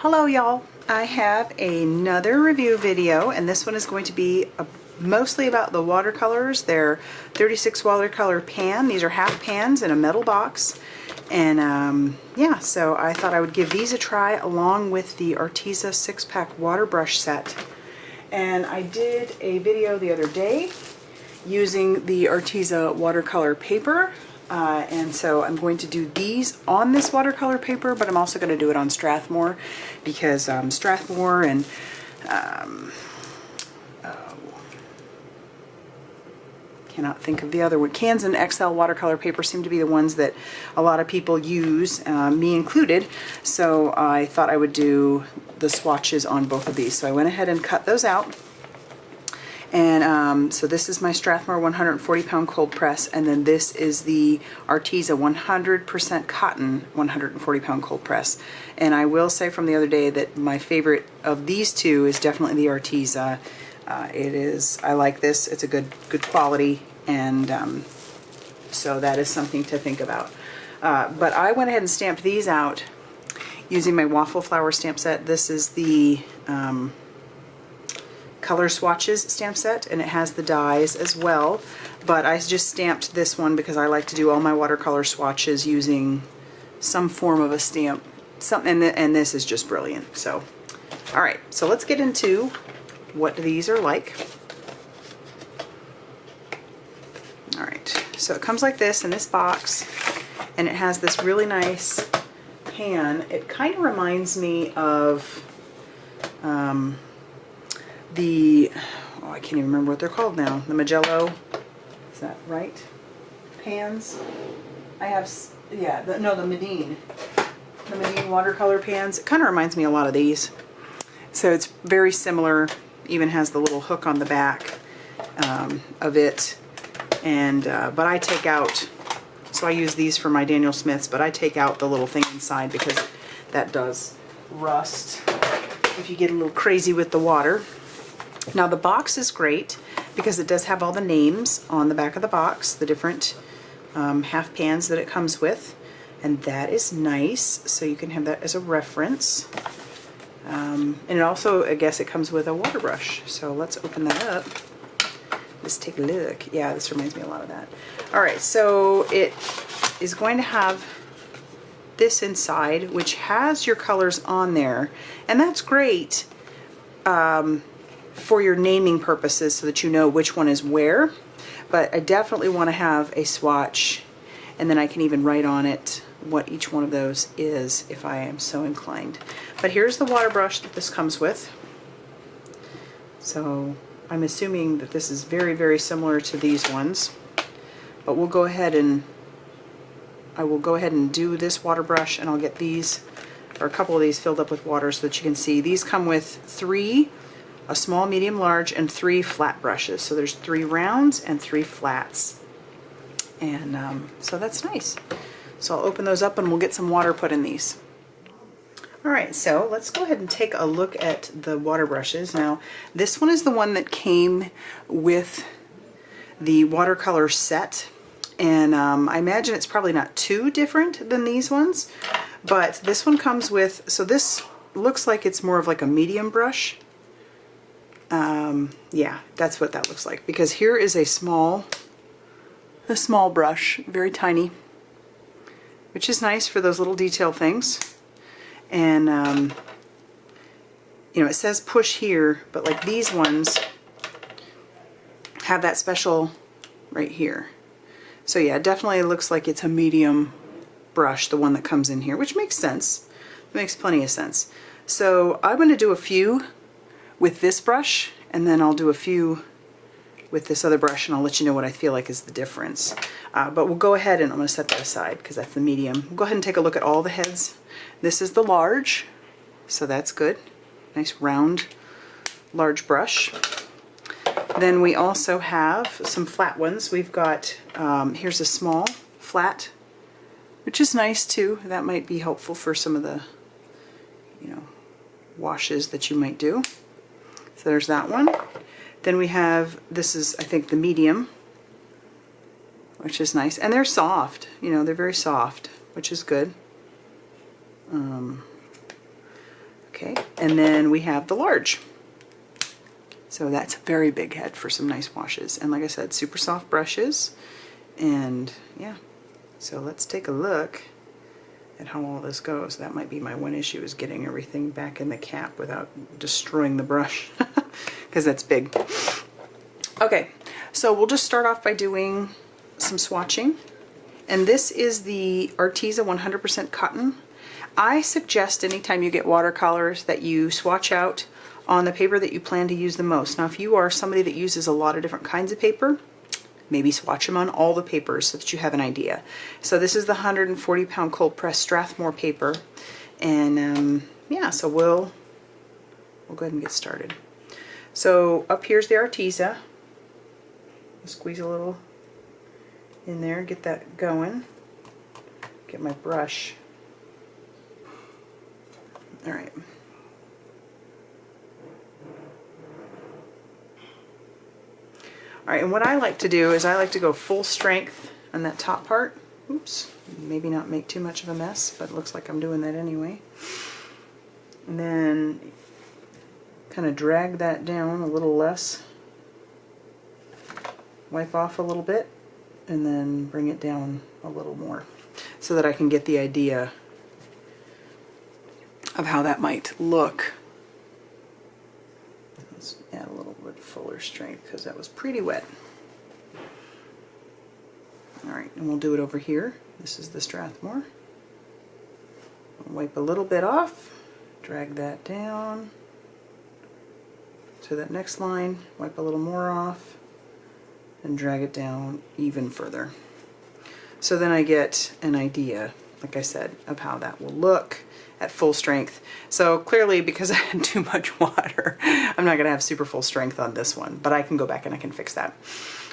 Hello y'all, I have another review video, and this one is going to be mostly about the watercolors. They're 36 watercolor pan. These are half pans in a metal box, and yeah, so I thought I would give these a try along with the Arteza 6-pack water brush set. And I did a video the other day using the Arteza watercolor paper. And so I'm going to do these on this watercolor paper, but I'm also going to do it on Strathmore because Strathmore and cannot think of the other one. Cans and XL watercolor paper seem to be the ones that a lot of people use, me included. So I thought I would do the swatches on both of these. So I went ahead and cut those out. And so this is my Strathmore 140 pound cold press, and then this is the Arteza 100% cotton 140 pound cold press. And I will say from the other day that my favorite of these two is definitely the Arteza. I like this, it's a good quality, and so that is something to think about. But I went ahead and stamped these out using my Waffle flower stamp set. This is the Color Swatches stamp set, and it has the dies as well, but I just stamped this one because I like to do all my watercolor swatches using some form of a stamp, and this is just brilliant. So alright, so let's get into what these are like. Alright, so it comes like this in this box, and it has this really nice pan. It kind of reminds me of I can't even remember what they're called now. The Magello, is that right? Pans. I have, yeah, the Medine. The Medine watercolor pans. It kind of reminds me a lot of these. So it's very similar. Even has the little hook on the back of it. And but I take out, so I use these for my Daniel Smiths, but I take out the little thing inside because that does rust if you get a little crazy with the water. Now the box is great because it does have all the names on the back of the box, the different half pans that it comes with, and that is nice, so you can have that as a reference. And it also, I guess it comes with a water brush, so let's open that up. Let's take a look. Yeah, this reminds me a lot of that. Alright, so it is going to have this inside, which has your colors on there, and that's great for your naming purposes so that you know which one is where. But I definitely want to have a swatch, and then I can even write on it what each one of those is if I am so inclined. But here's the water brush that this comes with. So I'm assuming that this is very, very similar to these ones. But we'll go ahead and I will go ahead and do this water brush, and I'll get these, or a couple of these, filled up with water so that you can see. These come with 3, a small, medium, large, and 3 flat brushes. So there's 3 rounds and 3 flats. And so that's nice. So I'll open those up and we'll get some water put in these. Alright, so let's go ahead and take a look at the water brushes. Now, this one is the one that came with the watercolor set. And I imagine it's probably not too different than these ones. But this one comes with, so this looks like it's more of like a medium brush. Yeah, that's what that looks like, because here is a small brush, very tiny, which is nice for those little detail things. And you know, it says push here, but like these ones have that special right here. So yeah, it definitely looks like it's a medium brush, the one that comes in here, which makes sense. It makes plenty of sense. So I'm going to do a few with this brush, and then I'll do a few with this other brush, and I'll let you know what I feel like is the difference. But we'll go ahead, and I'm going to set that aside because that's the medium. We'll go ahead and take a look at all the heads. This is the large, so that's good. Nice round, large brush. Then we also have some flat ones. We've got, here's a small flat, which is nice too. That might be helpful for some of the, you know, washes that you might do. So there's that one. Then we have, this is, I think, the medium, which is nice. And they're soft, you know, they're very soft, which is good. Okay, and then we have the large. So that's a very big head for some nice washes. And like I said, super soft brushes. And yeah, so let's take a look at how all this goes. That might be my one issue, is getting everything back in the cap without destroying the brush, because that's big. Okay, so we'll just start off by doing some swatching. And this is the Arteza 100% cotton. I suggest anytime you get watercolors that you swatch out on the paper that you plan to use the most. Now, if you are somebody that uses a lot of different kinds of paper, maybe swatch them on all the papers so that you have an idea. So this is the 140 pound cold press Strathmore paper. And yeah, so we'll go ahead and get started. So up here's the Arteza. I'll squeeze a little in there, get that going. Get my brush. All right. All right, and what I like to do is I like to go full strength on that top part. Oops, maybe not make too much of a mess, but it looks like I'm doing that anyway. And then kind of drag that down a little less. Wipe off a little bit, and then bring it down a little more so that I can get the idea of how that might look. Let's add a little bit fuller strength because that was pretty wet. Alright, and we'll do it over here. This is the Strathmore. Wipe a little bit off, drag that down to that next line, wipe a little more off, and drag it down even further. So then I get an idea, like I said, of how that will look at full strength. So clearly, because I had too much water, I'm not going to have super full strength on this one, but I can go back and I can fix that.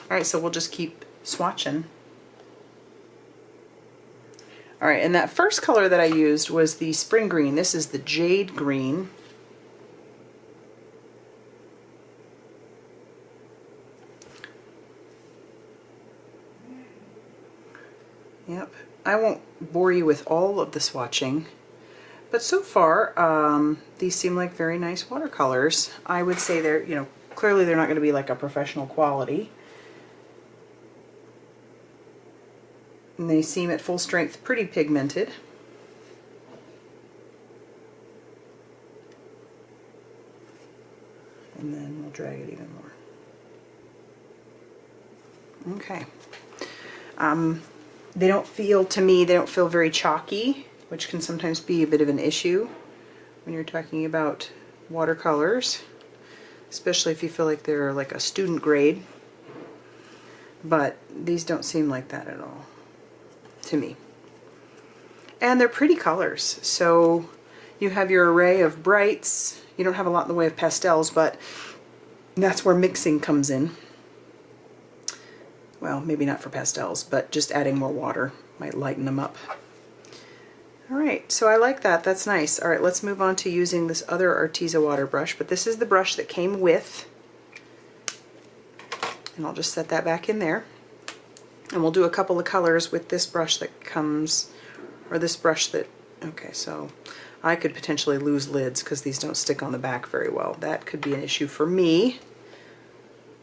Alright, so we'll just keep swatching. Alright, and that first color that I used was the spring green. This is the jade green. Yep, I won't bore you with all of the swatching, but so far these seem like very nice watercolors. I would say they're, you know, clearly they're not going to be like a professional quality. And they seem at full strength pretty pigmented. And then we'll drag it even more. Okay. They don't feel, to me, they don't feel very chalky, which can sometimes be a bit of an issue when you're talking about watercolors, especially if you feel like they're like a student grade. But these don't seem like that at all to me. And they're pretty colors. So you have your array of brights. You don't have a lot in the way of pastels, but that's where mixing comes in. Well, maybe not for pastels, but just adding more water might lighten them up. Alright, so I like that. That's nice. Alright, let's move on to using this other Arteza water brush, but this is the brush that came with. And I'll just set that back in there. And we'll do a couple of colors with this brush that comes, or this brush that, okay, so I could potentially lose lids because these don't stick on the back very well. That could be an issue for me,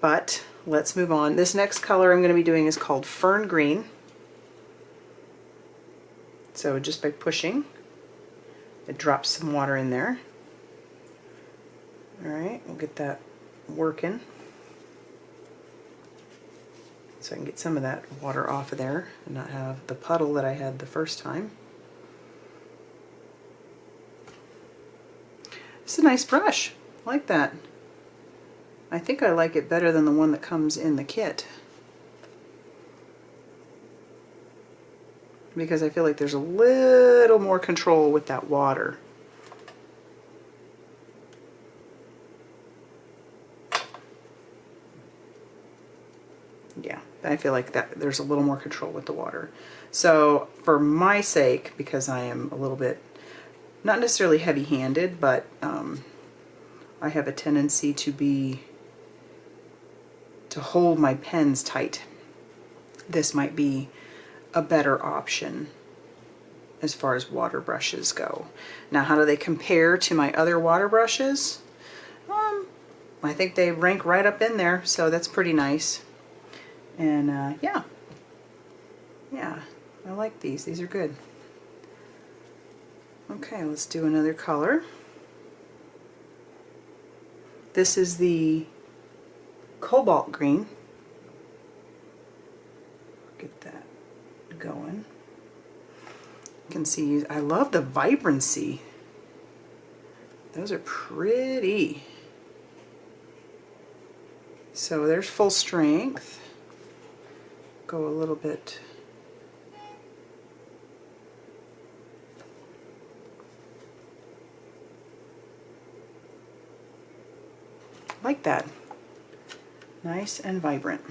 but let's move on. This next color I'm going to be doing is called Fern Green. So just by pushing, it drops some water in there. Alright, we'll get that working. So I can get some of that water off of there and not have the puddle that I had the first time. It's a nice brush. I like that. I think I like it better than the one that comes in the kit, because I feel like there's a little more control with that water. Yeah, I feel like that there's a little more control with the water. So for my sake, because I am a little bit, not necessarily heavy-handed, but I have a tendency to hold my pens tight. This might be a better option as far as water brushes go. Now, how do they compare to my other water brushes? I think they rank right up in there, so that's pretty nice. And yeah, I like these. These are good. Okay, let's do another color. This is the cobalt green. Get that going. You can see, I love the vibrancy. Those are pretty. So there's full strength. Go a little bit. Like that. Nice and vibrant.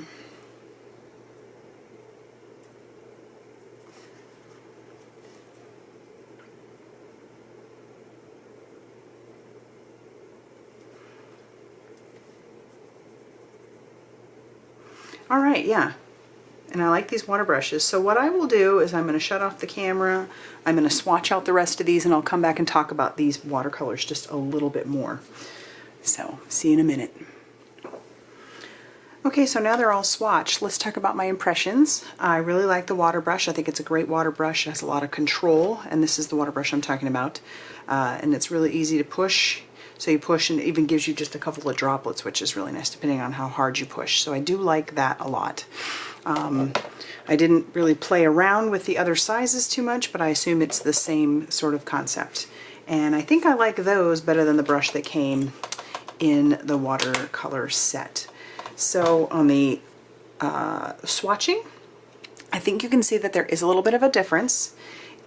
All right, yeah. And I like these water brushes. So what I will do is I'm going to shut off the camera. I'm going to swatch out the rest of these, and I'll come back and talk about these watercolors just a little bit more. So, see you in a minute. Okay, so now they're all swatched. Let's talk about my impressions. I really like the water brush. I think it's a great water brush. It has a lot of control, and this is the water brush I'm talking about. And it's really easy to push. So you push and it even gives you just a couple of droplets, which is really nice depending on how hard you push. So I do like that a lot. I didn't really play around with the other sizes too much, but I assume it's the same sort of concept. And I think I like those better than the brush that came in the watercolor set. So on the swatching, I think you can see that there is a little bit of a difference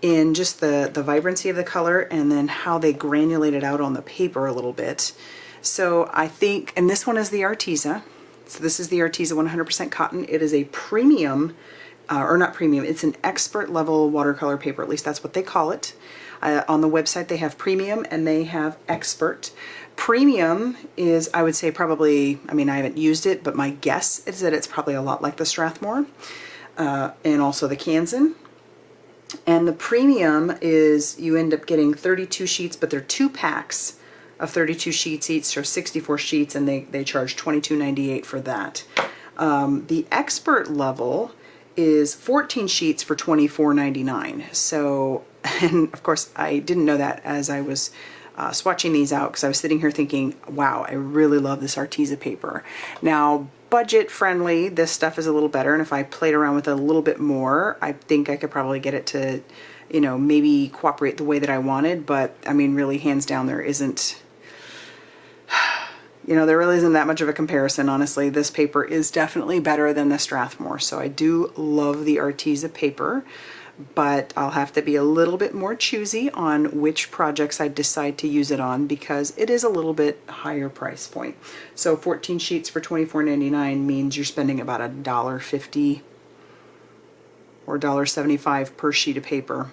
in just the vibrancy of the color and then how they granulate it out on the paper a little bit. So I think, and this one is the Arteza. So this is the Arteza 100% cotton. It is a premium, or not premium, it's an expert level watercolor paper, at least that's what they call it. On the website they have premium and they have expert. Premium is, I would say probably, I mean I haven't used it, but my guess is that it's probably a lot like the Strathmore and also the Kansan. And the premium is you end up getting 32 sheets, but they're 2 packs of 32 sheets each, so 64 sheets, and they charge $22.98 for that. The expert level is 14 sheets for $24.99. So, and of course I didn't know that as I was swatching these out, because I was sitting here thinking, wow, I really love this Arteza paper. Now, budget friendly, this stuff is a little better, and if I played around with it a little bit more, I think I could probably get it to, you know, maybe cooperate the way that I wanted. But I mean, really, hands down, there isn't, you know, there really isn't that much of a comparison, honestly. This paper is definitely better than the Strathmore. So I do love the Arteza paper, but I'll have to be a little bit more choosy on which projects I decide to use it on, because it is a little bit higher price point. So 14 sheets for $24.99 means you're spending about $1.50 or $1.75 per sheet of paper.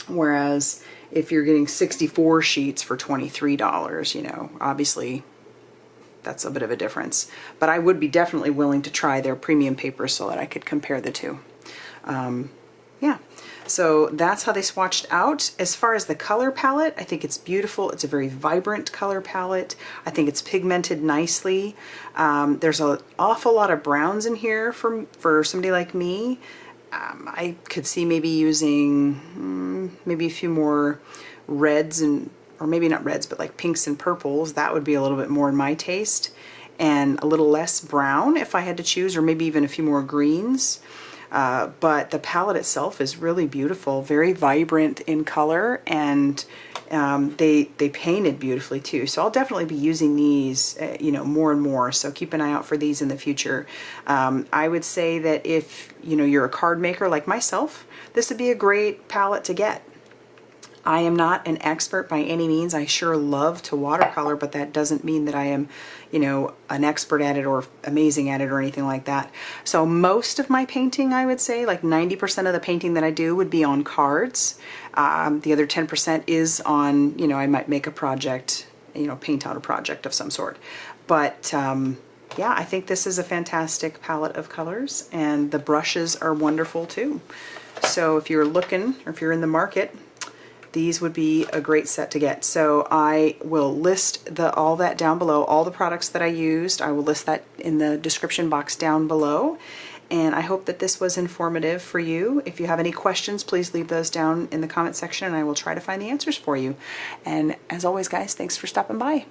Whereas if you're getting 64 sheets for $23, you know, obviously that's a bit of a difference. But I would be definitely willing to try their premium paper so that I could compare the two. Yeah, so that's how they swatched out. As far as the color palette, I think it's beautiful. It's a very vibrant color palette. I think it's pigmented nicely. There's an awful lot of browns in here for somebody like me. I could see maybe using maybe a few more reds, and or maybe not reds, but like pinks and purples. That would be a little bit more in my taste, and a little less brown if I had to choose, or maybe even a few more greens. But the palette itself is really beautiful, very vibrant in color, and they painted beautifully too. So I'll definitely be using these, you know, more and more. So keep an eye out for these in the future. I would say that if, you know, you're a card maker like myself, this would be a great palette to get. I am not an expert by any means. I sure love to watercolor, but that doesn't mean that I am, you know, an expert at it or amazing at it or anything like that. So most of my painting, I would say, like 90% of the painting that I do would be on cards. The other 10% is on, you know, I might make a project, you know, paint out a project of some sort. But yeah, I think this is a fantastic palette of colors, and the brushes are wonderful too. So if you're looking, or if you're in the market, these would be a great set to get. So I will list all that down below, all the products that I used. I will list that in the description box down below. And I hope that this was informative for you. If you have any questions, please leave those down in the comment section and I will try to find the answers for you. And as always, guys, thanks for stopping by.